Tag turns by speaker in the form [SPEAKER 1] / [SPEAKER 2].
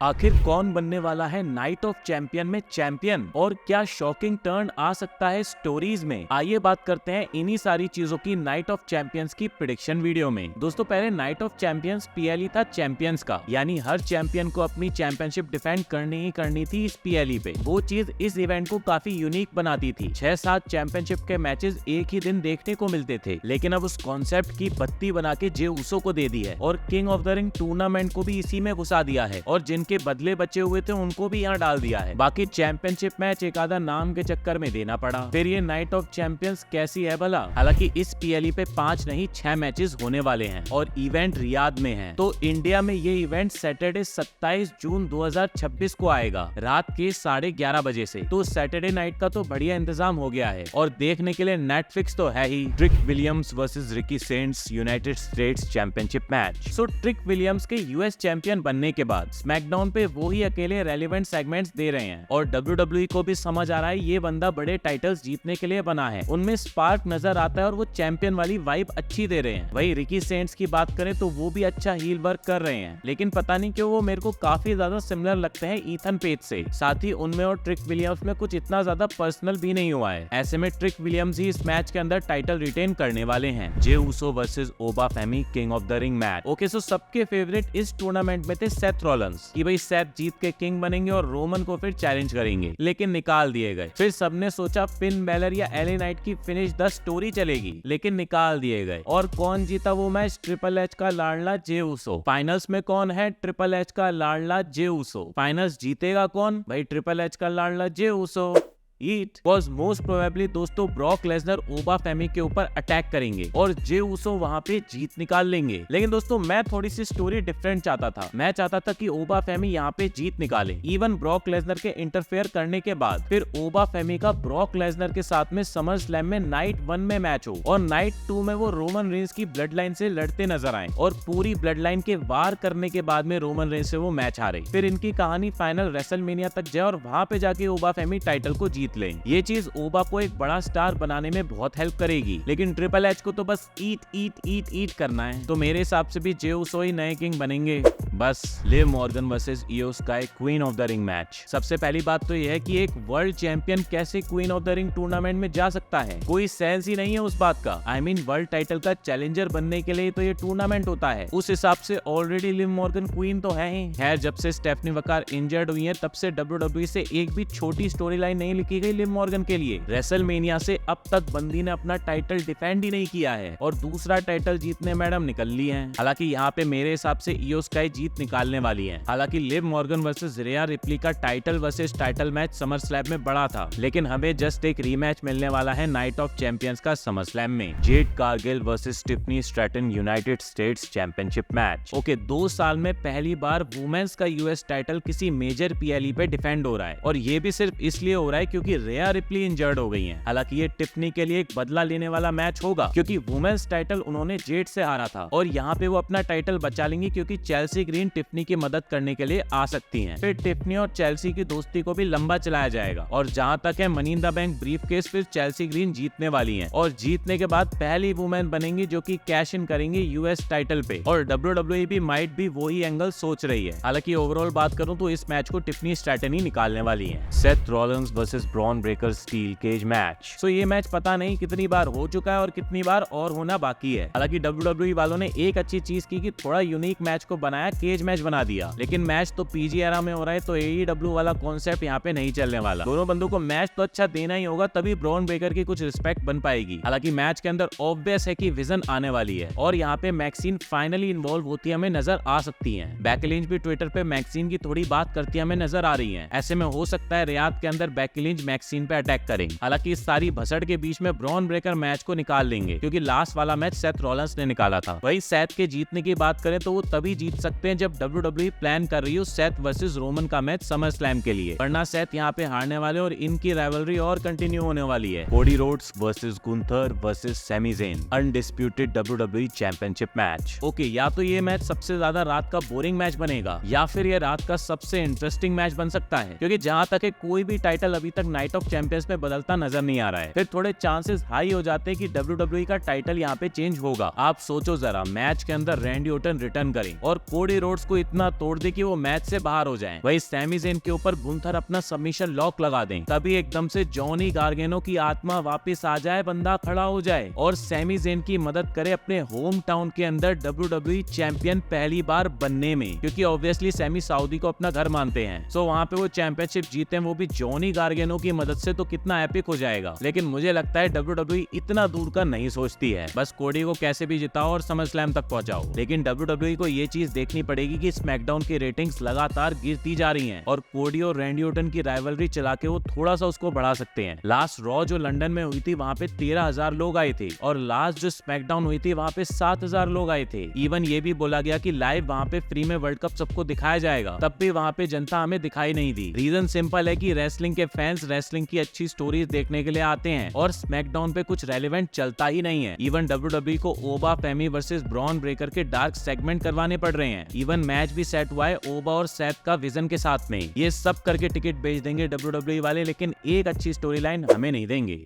[SPEAKER 1] आखिर कौन बनने वाला है नाइट ऑफ चैंपियन में चैंपियन और क्या शॉकिंग टर्न आ सकता है स्टोरीज में। आइए बात करते हैं इन्हीं सारी चीजों की नाइट ऑफ चैंपियंस की प्रेडिक्शन वीडियो में। दोस्तों पहले नाइट ऑफ चैंपियंस पीएलई था चैंपियंस का, यानी हर चैंपियन को अपनी चैंपियनशिप डिफेंड करनी ही करनी थी इस पीएलई पे। वो चीज इस इवेंट को काफी यूनिक बनाती थी। 6-7 चैंपियनशिप के मैचेस एक ही दिन देखने को मिलते थे, लेकिन अब उस कॉन्सेप्ट की बत्ती बना के जे उसो को दे दी है और king of the ring tournament को भी इसी में घुसा दिया है और के बदले बचे हुए थे उनको भी यहाँ डाल दिया है। बाकी चैंपियनशिप मैच एक आधा नाम के चक्कर में देना पड़ा। फिर ये नाइट ऑफ चैंपियंस कैसी है भला। हालांकि इस पीएलई पे 5 नहीं 6 मैचेस होने वाले हैं और इवेंट रियाद में है। तो इंडिया में ये इवेंट सैटरडे 27 जून 2026 को आएगा रात के 11:30 बजे से। तो सैटरडे नाइट का तो बढ़िया इंतजाम हो गया है और देखने के लिए नेटफ्लिक्स तो है ही। Trick Williams versus Ricky Saints United States championship match. So Trick Williams के यूएस चैंपियन बनने के बाद स्मैकडाउन पे वो ही अकेले रेलेवेंट सेगमेंट्स दे रहे हैं और WWE को भी समझ आ रहा है ये बंदा बड़े टाइटल्स जीतने के लिए बना है। उनमें स्पार्क नजर आता है और वो चैंपियन वाली वाइब अच्छी दे रहे हैं। वही रिकी सेंट्स की बात करें तो वो भी अच्छा हील वर्क कर रहे हैं, लेकिन पता नहीं क्यों वो मेरे को काफी ज्यादा सिमिलर लगते हैं ईथन पेज से। साथ ही उनमें और ट्रिक विलियम्स में कुछ इतना ज्यादा पर्सनल भी नहीं हुआ है। ऐसे में ट्रिक विलियम्स ही इस मैच के अंदर टाइटल रिटेन करने वाले हैं। Jey Uso versus Oba Femi King of the Ring match. Okay so सबके फेवरेट इस टूर्नामेंट में थे सेथ रॉलिंस कि भाई सेथ जीत के किंग बनेंगे और रोमन को फिर चैलेंज करेंगे, लेकिन निकाल दिए गए। फिर सबने सोचा फिन बैलर या एले नाइट की फिनिश द स्टोरी चलेगी, लेकिन निकाल दिए गए। और कौन जीता वो मैच? ट्रिपल एच का लाडला जे उसो। फाइनल्स में कौन है? ट्रिपल एच का लाडला जे उसो। फाइनल्स जीतेगा कौन? भाई ट्रिपल एच का लाडला जे उसो। It was most probably दोस्तों ब्रॉक लेसनर ओबा फेमी के ऊपर अटैक करेंगे और जे उसो वहां पे जीत निकाल लेंगे। लेकिन दोस्तों मैं थोड़ी सी स्टोरी डिफरेंट चाहता था। मैं चाहता था कि ओबा फेमी यहाँ पे जीत निकाले। इवन ब्रॉक लेसनर के इंटरफेयर करने के बाद फिर ओबा फेमी का ब्रॉक लेसनर के साथ में समर स्लैम में नाइट 1 में मैच हो और नाइट 2 में वो रोमन रेंस की ब्लड लाइन से लड़ते नजर आए और पूरी ब्लड लाइन के वार करने के बाद में रोमन रेंस से वो मैच हारे। फिर इनकी कहानी फाइनल रेसलमेनिया तक जाए और वहां पे जाके ओबा फेमी टाइटल को जीत ले। ये चीज ओबा को एक बड़ा स्टार बनाने में बहुत हेल्प करेगी, लेकिन ट्रिपल एच को तो बस ईट करना है। तो मेरे हिसाब से भी जे उसो ही नए किंग बनेंगे। बस लिव मॉर्गन वर्सेस इयो sky queen of the Ring match. सबसे पहली बात तो यह है कि एक वर्ल्ड चैंपियन कैसे queen of the ring tournament में जा सकता है? कोई सेंस ही नहीं है उस बात का। आई मीन वर्ल्ड टाइटल का चैलेंजर बनने के लिए तो ये टूर्नामेंट होता है। उस हिसाब से ऑलरेडी लिव मॉर्गन क्वीन तो है ही। खैर जब से स्टेफनी वकार इंजर्ड हुई है तब से WWE से एक भी छोटी स्टोरी लाइन नहीं लिखी गई लिव मॉर्गन के लिए। रेसलमेनिया से अब तक बंदी ने अपना टाइटल डिफेंड ही नहीं किया है और दूसरा टाइटल जीतने मैडम निकल ली है। हालांकि यहाँ पे मेरे हिसाब से इयो स्काई जीत निकालने वाली है। हालांकि Liv Morgan versus Rhea Ripley का title versus title match SummerSlam में बड़ा था, लेकिन हमें जस्ट एक रीमैच मिलने वाला है नाइट ऑफ चैंपियंस का समर स्लैम में। Jade Cargill versus Tiffany Stratton United States championship match. Okay 2 साल में पहली बार वुमेन्स का यूएस टाइटल किसी मेजर पीएलई पे डिफेंड हो रहा है और ये भी सिर्फ इसलिए हो रहा है क्योंकि रिया रिप्ली इंजर्ड हो गई हैं। हालांकि ये टिफनी के लिए एक बदला लेने वाला मैच होगा क्योंकि वुमेन्स टाइटल उन्होंने जेड से हारा था और यहाँ पे वो अपना टाइटल बचा लेंगी क्योंकि चेल्सी ग्रीन टिफनी की मदद करने के लिए आ सकती हैं। फिर टिफनी और चेल्सी की दोस्ती को भी लंबा चलाया जाएगा और जहाँ तक है money in the bank briefcase फिर चेल्सी ग्रीन जीतने वाली हैं और जीतने के बाद पहली वुमेन बनेंगी जो कि कैश इन करेंगी यूएस टाइटल पे और WWE भी माइट भी वही एंगल सोच रही है। हालांकि ओवरऑल बात करूं तो इस मैच को टिफनी स्ट्रैटन ही निकालने वाली है। Seth Rollins versus Bron Breakker steel cage match. So ये मैच पता नहीं कितनी बार हो चुका है और कितनी बार और होना बाकी है। हालांकि WWE वालों ने एक अच्छी चीज की कि थोड़ा यूनिक मैच को बनाया, केज मैच बना दिया, लेकिन मैच तो पीजी एरा में हो रहा है तो AEW वाला कॉन्सेप्ट यहाँ पे नहीं चलने वाला। दोनों बंदों को मैच तो अच्छा देना ही होगा तभी ब्रॉन ब्रेकर की कुछ रिस्पेक्ट बन पाएगी। हालांकि मैच के अंदर ऑब्वियस है कि विजन आने वाली है और यहाँ पे मैक्सिन फाइनली इन्वॉल्व होती हमें नजर आ सकती है। बेकी लिंच भी ट्विटर पे मैक्सिन की थोड़ी बात करती हमें नजर आ रही है। ऐसे में हो सकता है रियाद के अंदर बेकी लिंच मैक्सिन पे अटैक करें। हालांकि इस सारी भसड़ के बीच में ब्रॉन ब्रेकर मैच को निकाल लेंगे क्योंकि लास्ट वाला मैच सेथ रॉलिंस ने निकाला था। वही सेथ के जीतने की बात करें तो वो तभी जीत सकते हैं जब WWE प्लान कर रही हो सेथ वर्सेस रोमन का मैच समर स्लैम के लिए, वरना सेथ यहाँ पे हारने वाले और इनकी राइवलरी और कंटिन्यू होने वाली है। Cody Rhodes versus Gunther versus Sami Zayn undisputed WWE championship match. Okay या तो ये मैच सबसे ज्यादा रात का बोरिंग मैच बनेगा या फिर ये रात का सबसे इंटरेस्टिंग मैच बन सकता है क्योंकि जहाँ तक है कोई भी टाइटल अभी तक नाइट ऑफ चैंपियंस में बदलता नजर नहीं आ रहा है। फिर थोड़े चांसेस हाई हो जाते हैं कि WWE का टाइटल यहाँ पे चेंज होगा। आप सोचो जरा, मैच के अंदर रैंडी ऑर्टन रिटर्न करे और कोडी रोड्स को इतना तोड़ दे कि वो मैच से बाहर हो जाएं। वही सैमी ज़ेन के ऊपर गुंथर अपना सबमिशन लॉक लगा दें, तभी एकदम से जॉनी गार्गेनो की आत्मा वापस आ जाए, बंदा खड़ा हो जाए और सैमी ज़ेन की मदद करे अपने होम टाउन के अंदर WWE चैंपियन पहली बार बनने में, क्योंकि ऑब्वियसली सैमी सऊदी को अपना घर मानते हैं। सो वहाँ पे वो चैंपियनशिप जीते हैं, वो भी जॉनी गार्गेनो की मदद से, तो कितना एपिक हो जाएगा। लेकिन मुझे लगता है WWE इतना दूर का नहीं सोचती है, बस कोडी को कैसे भी जिताओ और समरस्लैम तक पहुंचाओ। लेकिन WWE को ये चीज देखनी पड़ेगी कि स्मैकडाउन की रेटिंग्स लगातार गिरती जा रही हैं और कोडी और रैंडी ऑर्टन की राइवलरी चला के वो थोड़ा सा उसको बढ़ा सकते हैं। लास्ट रॉ जो लंदन में हुई थी वहाँ पे 13,000 लोग आए थे और लास्ट जो स्मैकडाउन हुई थी वहाँ पे 7,000 लोग आए थे। इवन ये भी बोला गया कि लाइव वहाँ पे फ्री में वर्ल्ड कप सबको दिखाया जाएगा, तब भी वहाँ पे जनता हमें दिखाई नहीं दी। रीजन सिंपल है कि रेसलिंग के फैंस रेसलिंग की अच्छी स्टोरीज देखने के लिए आते हैं और स्मैकडाउन पे कुछ रेलेवेंट चलता ही नहीं है। इवन WWE को ओबा फेमी वर्सेस ब्रॉन ब्रेकर के डार्क सेगमेंट करवाने पड़ रहे हैं। इवन मैच भी सेट हुआ है ओबा और सेथ का विजन के साथ में। ये सब करके टिकट बेच देंगे WWE वाले, लेकिन एक अच्छी स्टोरी लाइन हमें नहीं देंगे।